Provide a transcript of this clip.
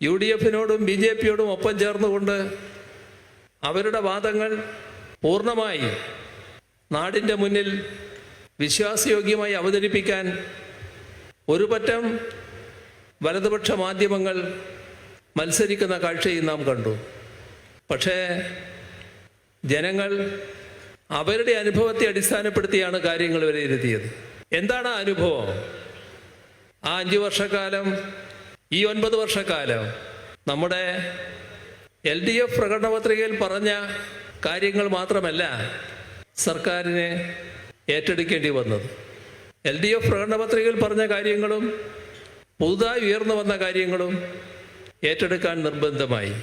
UDF-നോടും BJP-യോടും ഒപ്പം ചേർന്നുകൊണ്ട് അവരുടെ വാദങ്ങൾ പൂർണ്ണമായി നാടിൻ്റെ മുന്നിൽ വിശ്വാസയോഗ്യമായി അവതരിപ്പിക്കാൻ ഒരു പറ്റം വലതുപക്ഷ മാധ്യമങ്ങൾ മത്സരിക്കുന്ന കാഴ്ചയും നാം കണ്ടു. പക്ഷേ ജനങ്ങൾ അവരുടെ അനുഭവത്തെ അടിസ്ഥാനപ്പെടുത്തിയാണ് കാര്യങ്ങൾ വിലയിരുത്തിയത്. എന്താണ് ആ അനുഭവം? ആ 5 വർഷക്കാലം, ഈ 9 വർഷക്കാലം നമ്മുടെ LDF പ്രകടന പത്രികയിൽ പറഞ്ഞ കാര്യങ്ങൾ മാത്രമല്ല സർക്കാരിന് ഏറ്റെടുക്കേണ്ടി വന്നത്. LDF പ്രകടന പത്രികയിൽ പറഞ്ഞ കാര്യങ്ങളും പുതുതായി ഉയർന്നു വന്ന കാര്യങ്ങളും ഏറ്റെടുക്കാൻ നിർബന്ധമായി.